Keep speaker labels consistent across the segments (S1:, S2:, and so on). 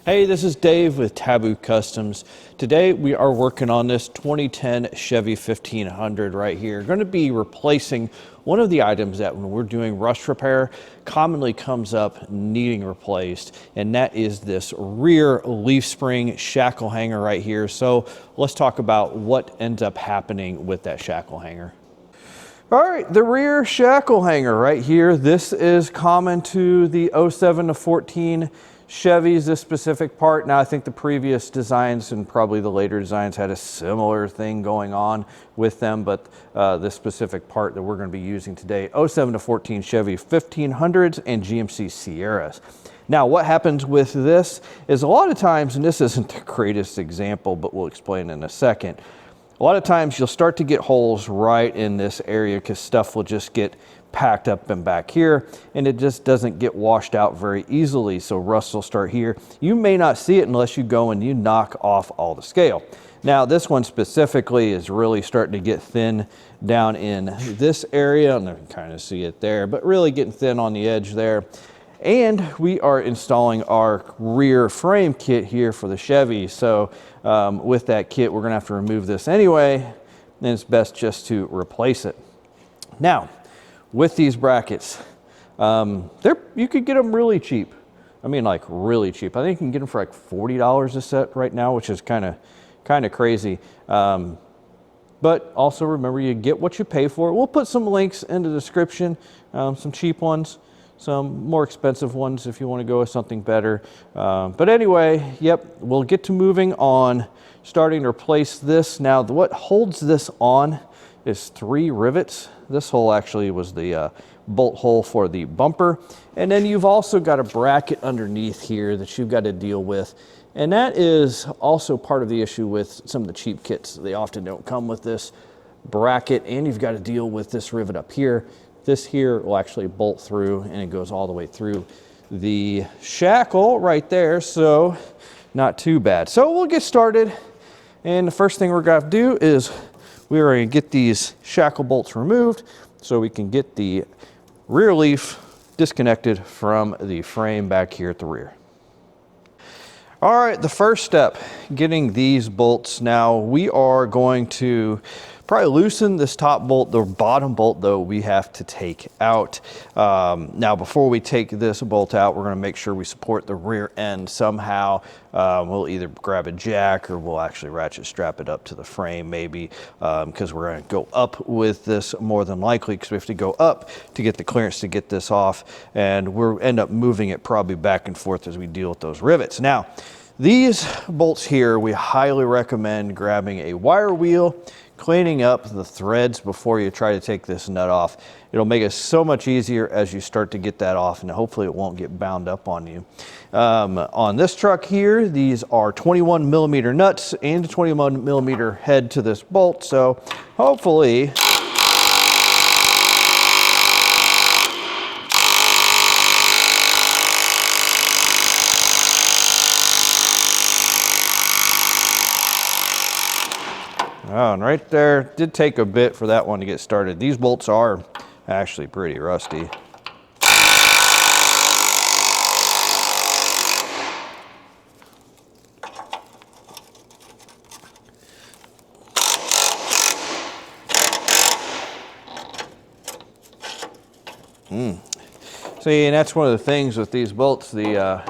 S1: Hey, this is Dave with Taboo Customs. Today we are working on this 2010 Chevy 1500 right here. Going to be replacing one of the items that when we're doing rust repair commonly comes up needing replaced, and that is this rear leaf spring shackle hanger right here. So let's talk about what ends up happening with that shackle hanger. All right, the rear shackle hanger right here. This is common to the 07 to 14 Chevys, this specific part. Now I think the previous designs and probably the later designs had a similar thing going on with them, but this specific part that we're going to be using today, 07 to 14 Chevy 1500s and GMC Sierras. Now what happens with this is a lot of times, and this isn't the greatest example, but we'll explain in a second, a lot of times you'll start to get holes right in this area because stuff will just get packed up and back here, and it just doesn't get washed out very easily, so rust will start here. You may not see it unless you go and you knock off all the scale. Now this one specifically is really starting to get thin down in this area, and you can kind of see it there, but really getting thin on the edge there. And we are installing our rear frame kit here for the Chevy, so with that kit we're gonna have to remove this anyway, and it's best just to replace it. Now with these brackets, you could get them really cheap. I mean, like really cheap. I think you can get them for like $40 a set right now, which is kind of crazy. But also remember, you get what you pay for. We'll put some links in the description, some cheap ones, some more expensive ones if you want to go with something better. But anyway, yep, we'll get to moving on, starting to replace this. Now, what holds this on is 3 rivets. This hole actually was the bolt hole for the bumper. And then you've also got a bracket underneath here that you've got to deal with. And that is also part of the issue with some of the cheap kits. They often don't come with this bracket, and you've got to deal with this rivet up here. This here will actually bolt through, and it goes all the way through the shackle right there, so not too bad. So we'll get started, and the first thing we're going to do is we're going to get these shackle bolts removed so we can get the rear leaf disconnected from the frame back here at the rear. All right, the first step, getting these bolts. Now we are going to probably loosen this top bolt. The bottom bolt though we have to take out. Now before we take this bolt out, we're going to make sure we support the rear end somehow. We'll either grab a jack or we'll actually ratchet strap it up to the frame maybe, because we're going to go up with this more than likely, because we have to go up to get the clearance to get this off, and we'll end up moving it probably back and forth as we deal with those rivets. Now these bolts here, we highly recommend grabbing a wire wheel, cleaning up the threads before you try to take this nut off. It'll make it so much easier as you start to get that off, and hopefully it won't get bound up on you. On this truck here, these are 21 millimeter nuts and a 21 millimeter head to this bolt, so hopefully oh, and right there, did take a bit for that one to get started. These bolts are actually pretty rusty. See, and that's one of the things with these bolts. The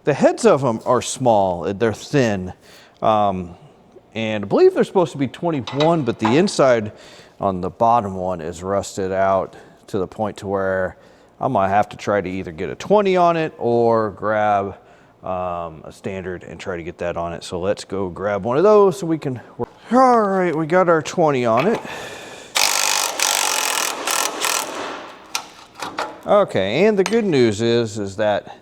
S1: heads of them are small. They're thin. And I believe they're supposed to be 21, but the inside on the bottom one is rusted out to the point to where I'm gonna have to try to either get a 20 on it or grab a standard and try to get that on it. So let's go grab one of those so we can work. All right, we got our 20 on it. Okay, and the good news is that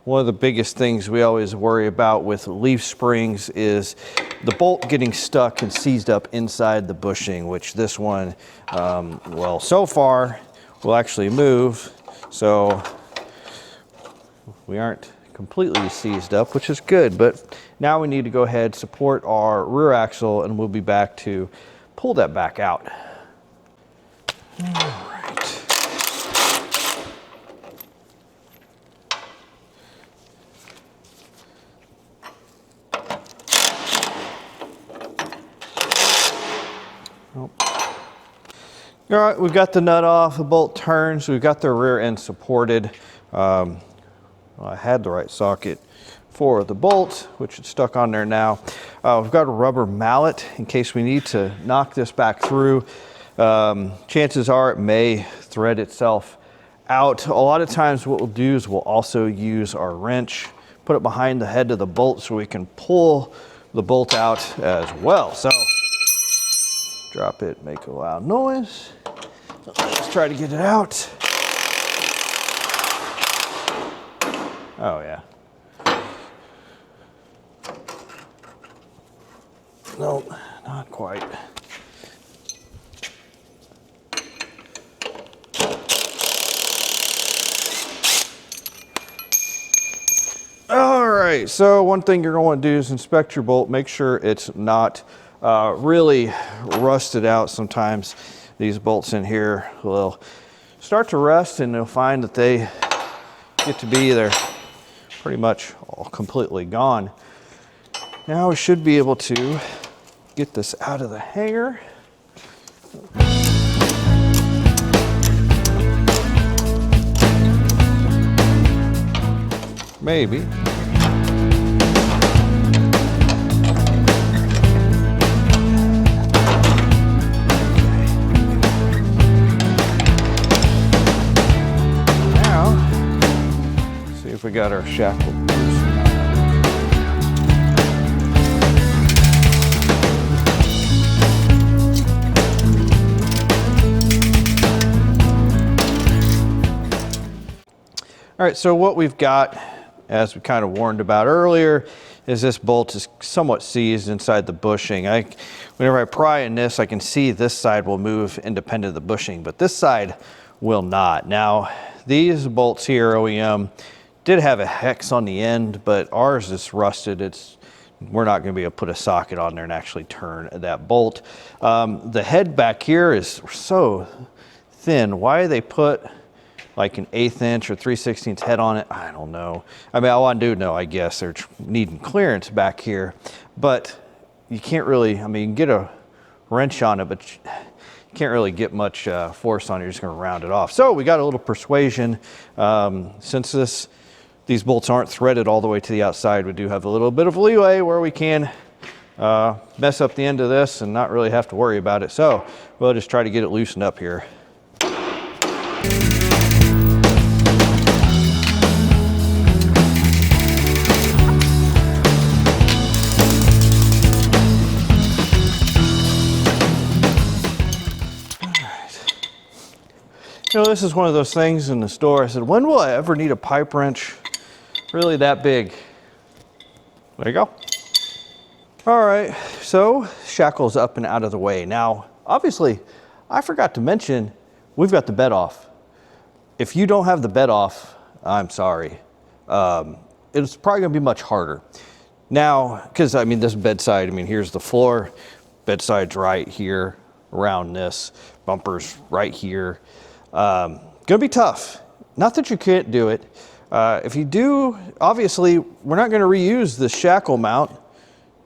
S1: one of the biggest things we always worry about with leaf springs is the bolt getting stuck and seized up inside the bushing, which this one, well, so far will actually move. So we aren't completely seized up, which is good. But now we need to go ahead, support our rear axle, and we'll be back to pull that back out. All right. All right, we've got the nut off, the bolt turns, we've got the rear end supported. Well, I had the right socket for the bolt, which is stuck on there now. We've got a rubber mallet in case we need to knock this back through. Chances are it may thread itself out. A lot of times what we'll do is we'll also use our wrench, put it behind the head of the bolt so we can pull the bolt out as well. So drop it, make a loud noise. Let's just try to get it out. Oh yeah. Nope, not quite. All right, so one thing you're going to do is inspect your bolt, make sure it's not really rusted out. Sometimes these bolts in here will start to rust and you'll find that they get to be they're pretty much all completely gone. Now we should be able to get this out of the hanger. Maybe. Now, see if we got our shackle loose. All right, so what we've got, as we kind of warned about earlier, is this bolt is somewhat seized inside the bushing. Whenever I pry in this, I can see this side will move independent of the bushing, but this side will not. Now, these bolts here, OEM, did have a hex on the end, but ours is rusted. We're not going to be able to put a socket on there and actually turn that bolt. The head back here is so thin. Why they put like an 1/8 inch or 3/16 head on it, I don't know. I mean, all I do know, I guess, they're needing clearance back here, but you can't really, I mean, you can get a wrench on it, but you can't really get much force on it. You're just gonna round it off. So we got a little persuasion. Since these bolts aren't threaded all the way to the outside, we do have a little bit of leeway where we can mess up the end of this and not really have to worry about it. So we'll just try to get it loosened up here. You know, this is one of those things in the store. I said, when will I ever need a pipe wrench really that big? There you go. All right, so shackle's up and out of the way. Now, obviously, I forgot to mention, we've got the bed off. If you don't have the bed off, I'm sorry. It's probably gonna be much harder. Now, because I mean, this bedside, I mean, here's the floor, bedside's right here around this, bumper's right here. Gonna be tough. Not that you can't do it. If you do, obviously, we're not gonna reuse the shackle mount,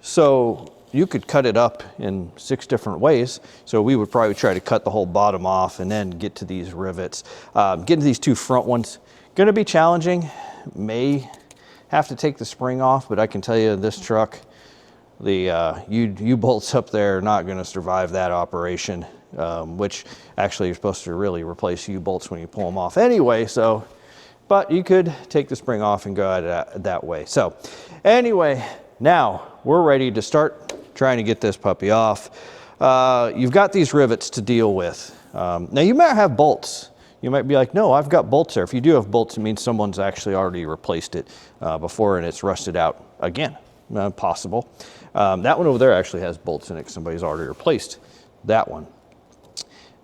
S1: so you could cut it up in 6 different ways. So we would probably try to cut the whole bottom off and then get to these rivets. Getting to these 2 front ones, gonna be challenging. May have to take the spring off, but I can tell you this truck, the U-bolts up there are not gonna survive that operation. Which actually you're supposed to really replace U-bolts when you pull them off anyway, so, but you could take the spring off and go at it that way. So anyway, now we're ready to start trying to get this puppy off. You've got these rivets to deal with. Now you might have bolts. You might be like, no, I've got bolts there. If you do have bolts, it means someone's actually already replaced it before and it's rusted out again. Possible. That one over there actually has bolts in it because somebody's already replaced that one.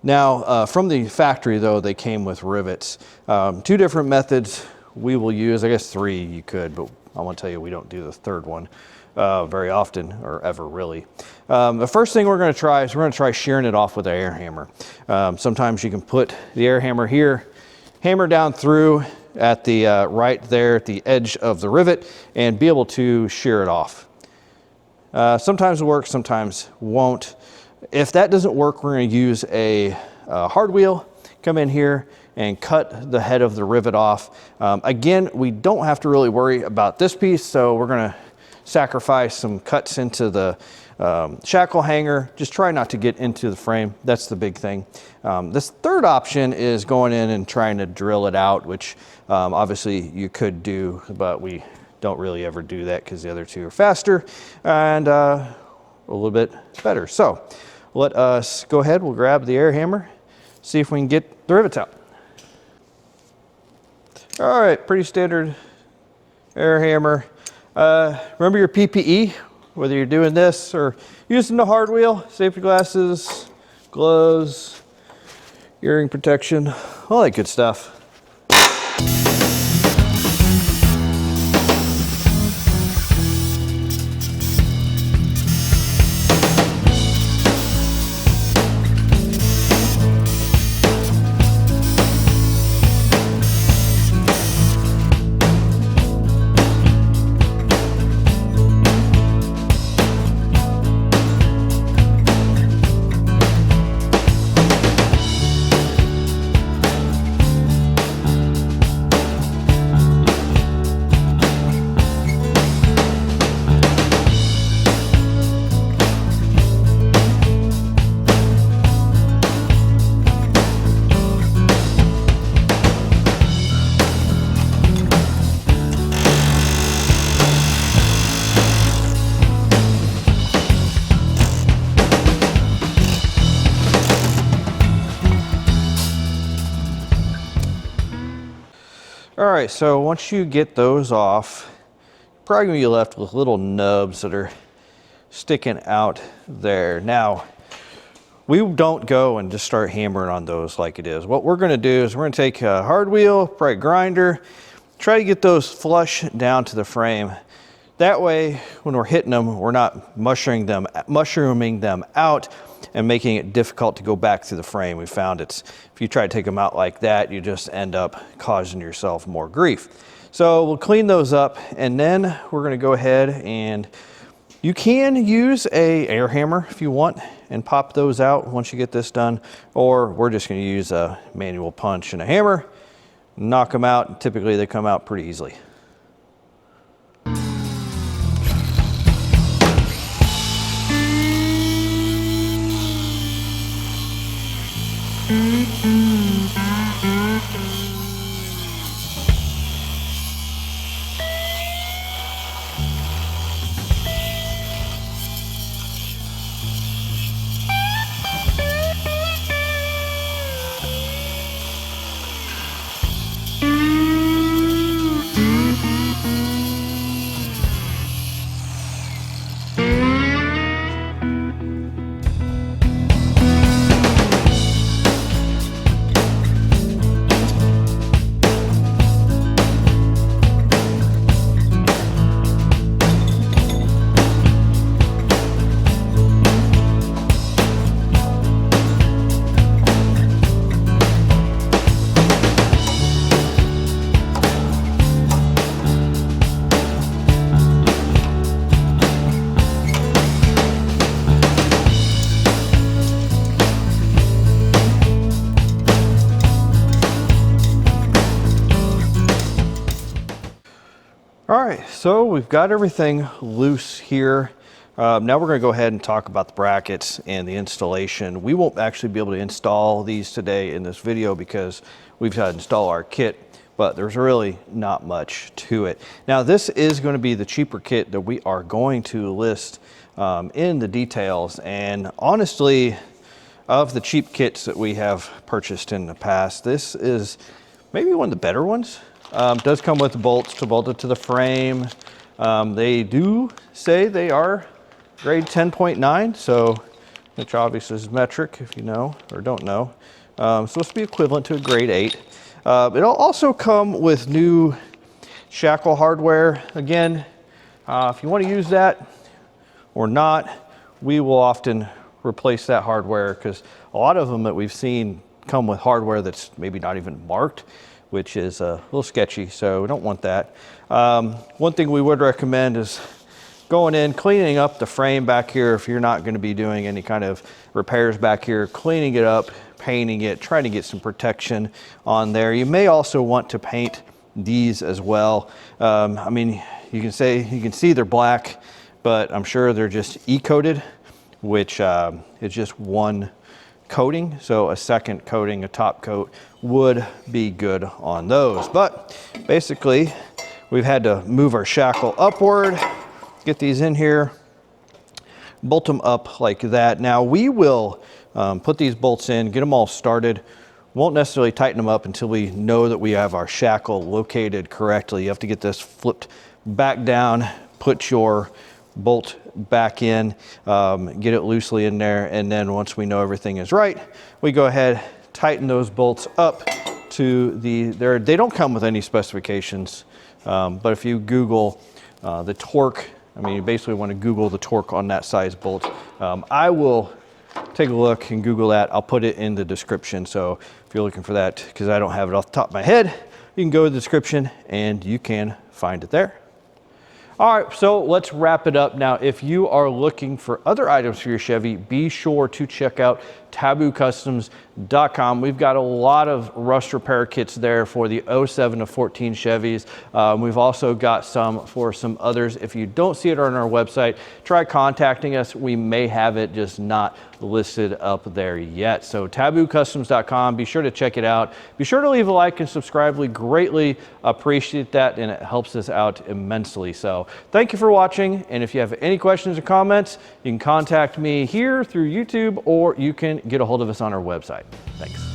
S1: Now, from the factory, though, they came with rivets. 2 different methods we will use. I guess 3 you could, but I want to tell you we don't do the 3rd one very often or ever, really. The first thing we're going to try is we're going to try shearing it off with an air hammer. Sometimes you can put the air hammer here, hammer down through at the right there at the edge of the rivet and be able to shear it off. Sometimes it works, sometimes won't. If that doesn't work, we're going to use a hard wheel, come in here and cut the head of the rivet off. Again, we don't have to really worry about this piece, so we're gonna sacrifice some cuts into the shackle hanger. Just try not to get into the frame. That's the big thing. This third option is going in and trying to drill it out, which obviously you could do, but we don't really ever do that because the other two are faster and a little bit better. So let us go ahead. We'll grab the air hammer, see if we can get the rivets out. All right, pretty standard air hammer. Remember your PPE, whether you're doing this or using the hard wheel, safety glasses, gloves, earring protection, all that good stuff. All right, so once you get those off, you're probably gonna be left with little nubs that are sticking out there. Now, we don't go and just start hammering on those like it is. What we're gonna do is we're gonna take a hard wheel, probably a grinder, try to get those flush down to the frame. That way, when we're hitting them, we're not mushrooming them out and making it difficult to go back through the frame. We found if you try to take them out like that, you just end up causing yourself more grief. So we'll clean those up, and then we're gonna go ahead and you can use a air hammer if you want and pop those out once you get this done, or we're just gonna use a manual punch and a hammer, knock them out, and typically they come out pretty easily. All right, so we've got everything loose here. Now we're going to go ahead and talk about the brackets and the installation. We won't actually be able to install these today in this video because we've had to install our kit, but there's really not much to it. Now this is going to be the cheaper kit that we are going to list in the details, and honestly, of the cheap kits that we have purchased in the past, this is maybe one of the better ones. Does come with the bolts to bolt it to the frame. They do say they are grade 10.9, so which obviously is metric if you know or don't know. Supposed to be equivalent to a grade 8. It'll also come with new Shackle hardware. Again, if you want to use that or not, we will often replace that hardware because a lot of them that we've seen come with hardware that's maybe not even marked, which is a little sketchy, so we don't want that. One thing we would recommend is going in, cleaning up the frame back here if you're not going to be doing any kind of repairs back here, cleaning it up, painting it, trying to get some protection on there. You may also want to paint these as well. I mean, you can see they're black, but I'm sure they're just e-coated, which is just one coating. So a second coating, a top coat, would be good on those. But basically, we've had to move our shackle upward, get these in here, bolt them up like that. Now we will put these bolts in, get them all started. Won't necessarily tighten them up until we know that we have our shackle located correctly. You have to get this flipped back down, put your bolt back in, get it loosely in there, and then once we know everything is right, we go ahead, tighten those bolts up to they don't come with any specifications, but if you Google the torque, I mean, you basically want to Google the torque on that size bolt. I will take a look and Google that. I'll put it in the description. So if you're looking for that, because I don't have it off the top of my head, you can go to the description and you can find it there. All right, so let's wrap it up. Now, if you are looking for other items for your Chevy, be sure to check out taboocustoms.com. We've got a lot of rust repair kits there for the 07 to 14 Chevys. We've also got some for some others. If you don't see it on our website, try contacting us. We may have it, just not listed up there yet. So taboocustoms.com, be sure to check it out. Be sure to leave a like and subscribe. We greatly appreciate that, and it helps us out immensely. So thank you for watching, and if you have any questions or comments, you can contact me here through YouTube, or you can get a hold of us on our website. Thanks.